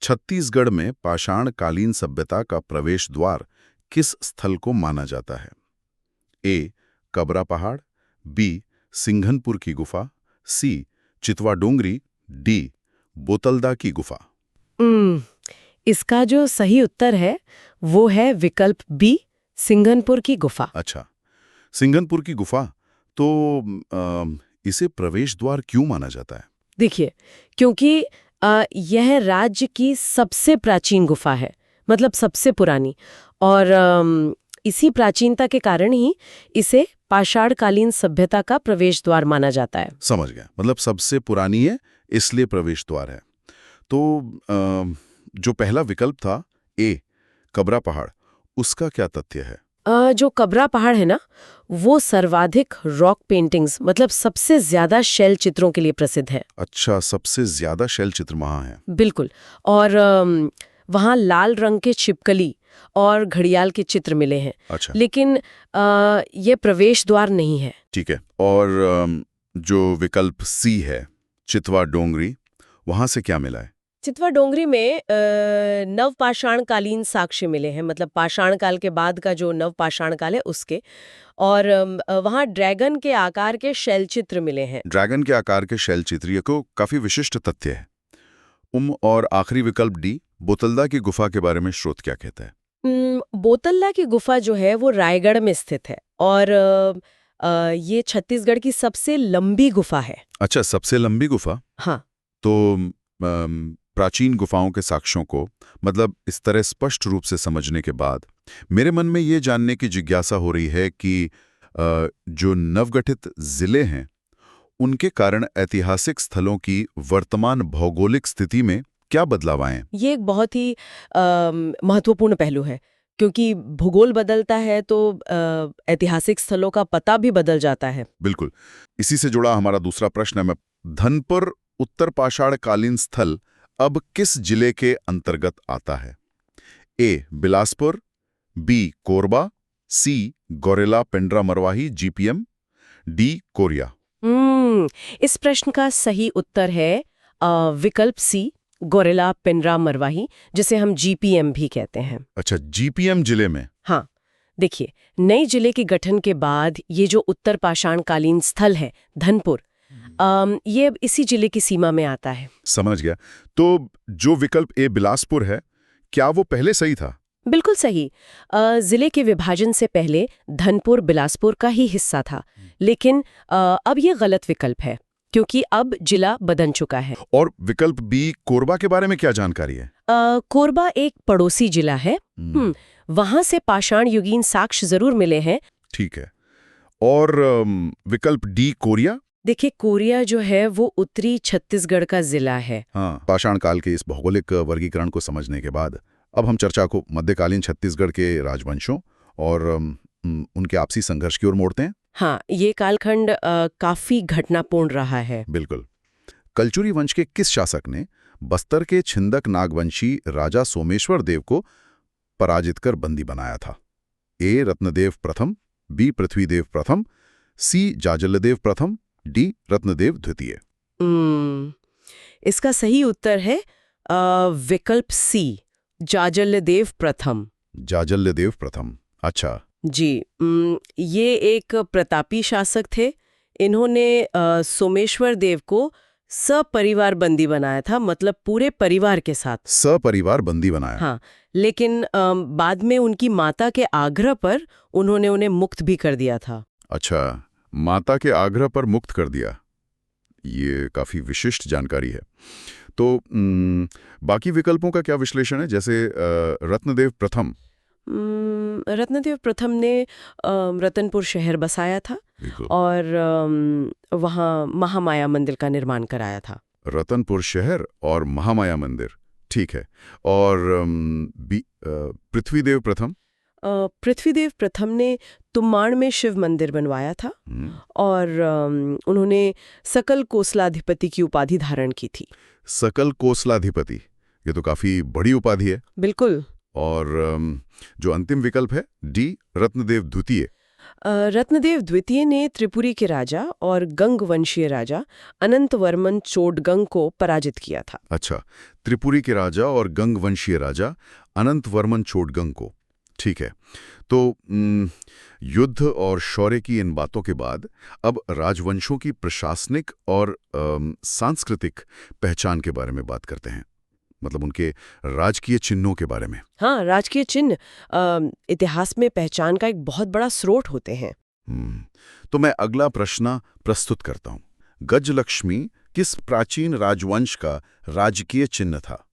छत्तीसगढ़ में पाषाणकालीन सभ्यता का प्रवेश द्वार किस स्थल को माना जाता है? ए. कबरा पहाड़, बी. सिंघनपुर की गुफा, सी. चितवा डोंगरी, डी. बोतलदा की गुफा। इसका जो सही उत्तर है वो है विकल्प बी, सिंघनपुर की गुफा। अच्छा, सिंघनपुर की गुफा। तो इसे प्रवेश द्वार क्यों माना जाता है? देखिए, क्योंकि यह राज्य की सबसे प्राचीन गुफा है, मतलब सबसे पुरानी, और इसी प्राचीनता के कारण ही इसे पाषाणकालीन सभ्यता का प्रवेश द्वार माना जाता है। समझ गया, मतलब सबसे पुरानी है इसलिए प्रवेश द्वार है। तो जो पहला विकल्प था ए, कबरा पहाड़, उसका क्या तथ्य है? जो कबरा पहाड़ है ना, वो सर्वाधिक रॉक पेंटिंग्स, मतलब सबसे ज्यादा शैल चित्रों के लिए प्रसिद्ध है। अच्छा, सबसे ज्यादा शैल चित्र वहां है। बिल्कुल। और वहाँ लाल रंग के छिपकली और घड़ियाल के चित्र मिले हैं। अच्छा, लेकिन ये प्रवेश द्वार नहीं है। ठीक है। और जो विकल्प सी है, चितवा डोंगरी, वहां से क्या मिला है? चितवा डोंगरी में नवपाषाणकालीन साक्ष्य मिले हैं, मतलब पाषाण काल के बाद का जो नवपाषाण काल है उसके। और वहाँ ड्रैगन के आकार के शैल चित्र मिले हैं। ड्रैगन के आकार के शैल चित्र, ये को काफी विशिष्ट तथ्य है। और आखिरी विकल्प डी, बोतलदा की गुफा के बारे में स्रोत क्या कहता है? बोतलदा की गुफा जो है वो रायगढ़ में स्थित है, और ये छत्तीसगढ़ की सबसे लंबी गुफा है। अच्छा, सबसे लंबी गुफा। हाँ। तो प्राचीन गुफाओं के साक्ष्यों को मतलब इस तरह स्पष्ट रूप से समझने के बाद मेरे मन में ये जानने की जिज्ञासा हो रही है कि जो नवगठित जिले हैं उनके कारण ऐतिहासिक स्थलों की वर्तमान भौगोलिक स्थिति में क्या बदलाव आए? ये एक बहुत ही महत्वपूर्ण पहलू है, क्योंकि भूगोल बदलता है तो ऐतिहासिक स्थलों का पता भी बदल जाता है। बिल्कुल। इसी से जुड़ा हमारा दूसरा प्रश्न है। मैं धनपुर उत्तर पाषाणकालीन स्थल अब किस जिले के अंतर्गत आता है? A. Bilaspur, B. Korba, C. Gaurela Pendra Marwahi GPM, D. Koriya. इस प्रश्न का सही उत्तर है विकल्प सी, गौरेला पेंड्रा मरवाही, जिसे हम जीपीएम भी कहते हैं। अच्छा, जीपीएम जिले में। हाँ, देखिए, नई जिले के गठन के बाद ये जो उत्तर पाषाणकालीन स्थल है धनपुर, ये अब इसी जिले की सीमा में आता है। समझ गया। तो जो विकल्प ए बिलासपुर है, क्या वो पहले सही था? बिल्कुल सही। जिले के विभाजन से पहले धनपुर बिलासपुर का ही हिस्सा था, लेकिन अब ये गलत विकल्प है, क्योंकि अब जिला बदल चुका है। और विकल्प बी कोरबा के बारे में क्या जानकारी है? कोरबा एक पड़ोसी जिला है। वहां से पाषाण युगीन साक्ष्य जरूर मिले हैं। ठीक है। और विकल्प डी कोरिया? देखिए, कोरिया जो है वो उत्तरी छत्तीसगढ़ का जिला है। हाँ, पाषाण काल के इस भौगोलिक वर्गीकरण को समझने के बाद अब हम चर्चा को मध्यकालीन छत्तीसगढ़ के राजवंशों और उनके आपसी संघर्ष की ओर मोड़ते हैं। हाँ, ये कालखंड काफी घटनापूर्ण रहा है। बिल्कुल। कलचुरी वंश के किस शासक ने बस्तर के छिंदक नागवंशी राजा सोमेश्वर देव को पराजित कर बंदी बनाया था? ए. रत्नदेव प्रथम, बी. पृथ्वीदेव प्रथम, सी. जाजलदेव प्रथम, डी. रत्नदेव द्वितीय। इसका सही उत्तर है विकल्प सी, जाजलदेव प्रथम। जाजलदेव प्रथम, अच्छा जी। ये एक प्रतापी शासक थे। इन्होंने सोमेश्वर देव को सपरिवार बंदी बनाया था, मतलब पूरे परिवार के साथ सपरिवार बंदी बनाया। हाँ, लेकिन बाद में उनकी माता के आग्रह पर उन्होंने उन्हें मुक्त भी कर दिया था। अच्छा, माता के आग्रह पर मुक्त कर दिया। ये काफी विशिष्ट जानकारी है। तो बाकी विकल्पों का क्या विश्लेषण है? जैसे रत्नदेव प्रथम। रत्नदेव प्रथम ने रतनपुर शहर बसाया था और वहाँ महामाया मंदिर का निर्माण कराया था। रतनपुर शहर और महामाया मंदिर, ठीक है। और पृथ्वीदेव प्रथम? पृथ्वीदेव प्रथम ने तुम्माड़ में शिव मंदिर बनवाया था और उन्होंने सकल कोसलाधिपति की उपाधि धारण की थी। सकल कोसलाधिपति, ये तो काफी बड़ी उपाधि है। बिल्कुल। और जो अंतिम विकल्प है डी, रत्नदेव द्वितीय, रत्नदेव द्वितीय ने त्रिपुरी के राजा और गंग वंशीय राजा अनंतवर्मन चोडगंग को पराजित किया था। अच्छा, त्रिपुरी के राजा और गंग वंशीय राजा अनंतवर्मन चोडगंग को। ठीक है। तो युद्ध और शौर्य की इन बातों के बाद अब राजवंशों की प्रशासनिक और सांस्कृतिक पहचान के बारे में बात करते हैं, मतलब उनके राजकीय चिन्हों के बारे में। हाँ, राजकीय चिन्ह इतिहास में पहचान का एक बहुत बड़ा स्रोत होते हैं। तो मैं अगला प्रश्न प्रस्तुत करता हूँ। गजलक्ष्मी किस प्राचीन राजवंश का राजकीय चिन्ह था?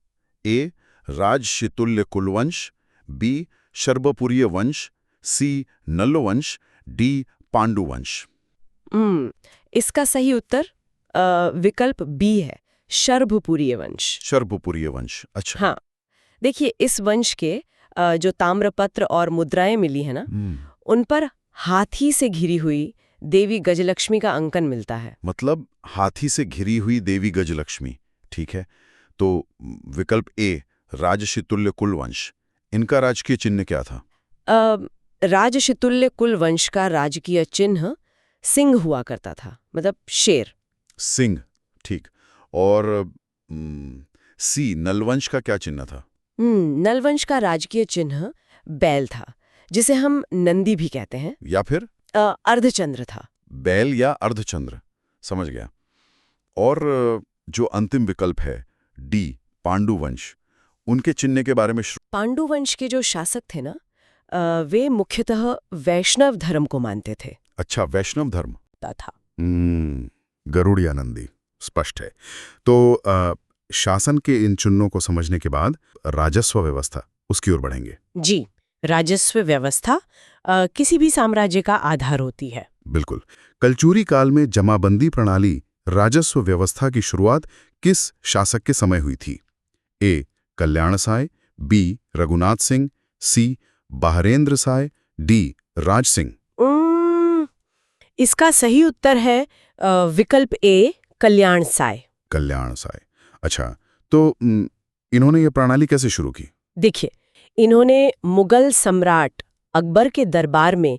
ए. राजशितुल्य कुलवंश, बी. शर्बपुरीय वंश, सी. नल्लवंश, डी. पांडुवंश। इसका सही उत्तर विकल्प बी है, शर्बपुरीय वंश। शर्बपुरीय वंश, अच्छा। हाँ, देखिए इस वंश के जो ताम्रपत्र और मुद्राएं मिली है ना, उन पर हाथी से घिरी हुई देवी गजलक्ष्मी का अंकन मिलता है। मतलब हाथी से घिरी हुई देवी गजलक्ष्मी। ठीक है। तो विकल्प ए, राजशितुल्य कुलवंश, इनका राजकीय चिन्ह क्या था? राजशितुल्य कुलवंश का राजकीय चिन्ह सिंह हुआ करता था, मतलब शेर। सिंह, ठीक। और सी, नलवंश का क्या चिन्ह था? नलवंश का राजकीय चिन्ह बैल था, जिसे हम नंदी भी कहते हैं। या फिर अर्धचंद्र था। बैल या अर्धचंद्र, समझ गया। और जो अंतिम विकल्प है डी, पांडुवंश, उनके चिन्ह के बारे में। पांडुवंश के जो शासक थे ना, वे मुख्यतः वैष्णव धर्म को मानते थे। अच्छा, वैष्णव धर्म था। गरुड़िया नंदी, स्पष्ट है। तो शासन के इन चिन्हों को समझने के बाद राजस्व व्यवस्था, उसकी ओर बढ़ेंगे। जी, राजस्व व्यवस्था किसी भी साम्राज्य का आधार होती है। बिल्कुल। कलचुरी काल में जमाबंदी प्रणाली राजस्व व्यवस्था की शुरुआत किस शासक के समय हुई थी? ए. कल्याण साय, बी. रघुनाथ सिंह, सी. बहरेंद्र साय, डी. राज सिंह। इसका सही उत्तर है विकल्प ए, कल्याण साय। कल्याण साय, अच्छा। तो इन्होंने ये प्रणाली कैसे शुरू की? देखिए, इन्होंने मुगल सम्राट अकबर के दरबार में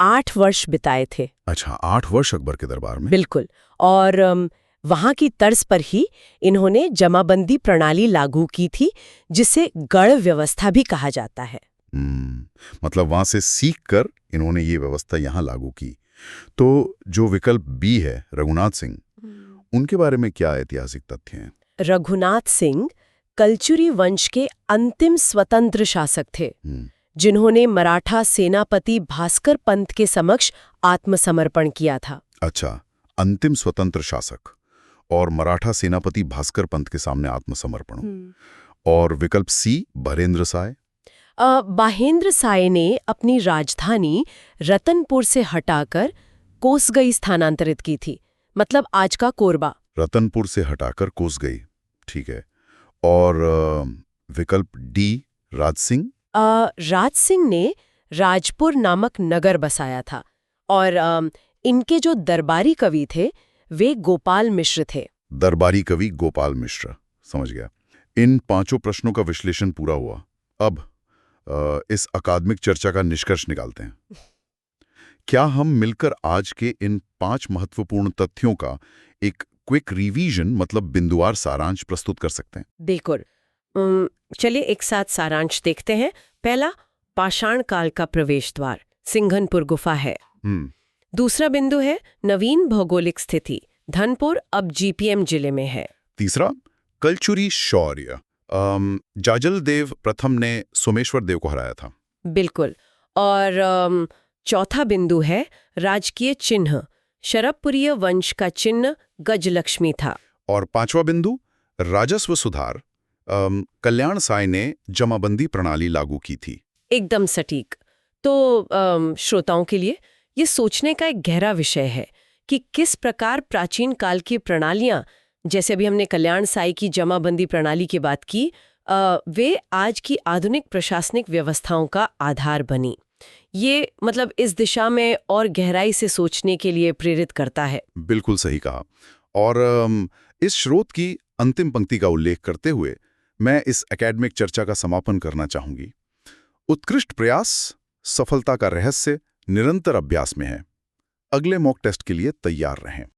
8 वर्ष बिताए थे। अच्छा, 8 वर्ष अकबर के दरबार में? बिल्कुल। और वहां की तर्ज पर ही इन्होंने जमाबंदी प्रणाली लागू की थी, जिसे गढ़ व्यवस्था भी कहा जाता है। मतलब वहां से सीखकर इन्होंने ये व्यवस्था यहाँ लागू की। तो जो विकल्प बी है, रघुनाथ सिंह, उनके बारे में क्या ऐतिहासिक तथ्य हैं? रघुनाथ सिंह कलचुरी वंश के अंतिम स्वतंत्र शासक थे, जिन्होंने मराठा सेनापति भास्कर पंत के समक्ष आत्मसमर्पण किया था। अच्छा, अंतिम स्वतंत्र शासक और मराठा सेनापति भास्कर पंत के सामने आत्मसमर्पण। और विकल्प सी, बहरेंद्र साय। बाहेंद्र साय ने अपनी राजधानी रतनपुर से हटाकर कोसगई स्थानांतरित की थी, मतलब आज का कोरबा। रतनपुर से हटाकर कोसगई, ठीक है। और विकल्प डी, राज सिंह। राज सिंह ने राजपुर नामक नगर बसाया था, और इनके जो दरबारी कवि थे वे गोपाल मिश्र थे। दरबारी कवि गोपाल मिश्र, समझ गया। इन 5 प्रश्नों का विश्लेषण पूरा हुआ। अब इस अकादमिक चर्चा का निष्कर्ष निकालते हैं। क्या हम मिलकर आज के इन 5 महत्वपूर्ण तथ्यों का एक क्विक रिवीजन, मतलब बिंदुवार सारांश प्रस्तुत कर सकते हैं? बिल्कुल। चलिए एक साथ सारांश देखते हैं। पहला, पाषाण काल का प्रवेश द्वार सिंघनपुर गुफा है। दूसरा बिंदु है नवीन भौगोलिक स्थिति, धनपुर अब जीपीएम जिले में है। तीसरा, कलचुरी शौर्य, जाजल देव प्रथम ने सोमेश्वर देव को हराया था। बिल्कुल। और चौथा बिंदु है राजकीय चिन्ह, शरबपुरीय वंश का चिन्ह गजलक्ष्मी था। और 5वां बिंदु, राजस्व सुधार, कल्याण साय ने जमाबंदी प्रणाली लागू की थी। एकदम सटीक। तो श्रोताओं के लिए ये सोचने का एक गहरा विषय है कि किस प्रकार प्राचीन काल की प्रणालियां, जैसे अभी हमने कल्याण साई की जमाबंदी प्रणाली की बात की, वे आज की आधुनिक प्रशासनिक व्यवस्थाओं का आधार बनी। ये मतलब इस दिशा में और गहराई से सोचने के लिए प्रेरित करता है। बिल्कुल सही कहा। और इस स्रोत की अंतिम पंक्ति का उल्लेख करते हुए मैं इस एकेडमिक चर्चा का समापन करना चाहूंगी। उत्कृष्ट प्रयास, सफलता का रहस्य निरंतर अभ्यास में है। अगले मॉक टेस्ट के लिए तैयार रहें।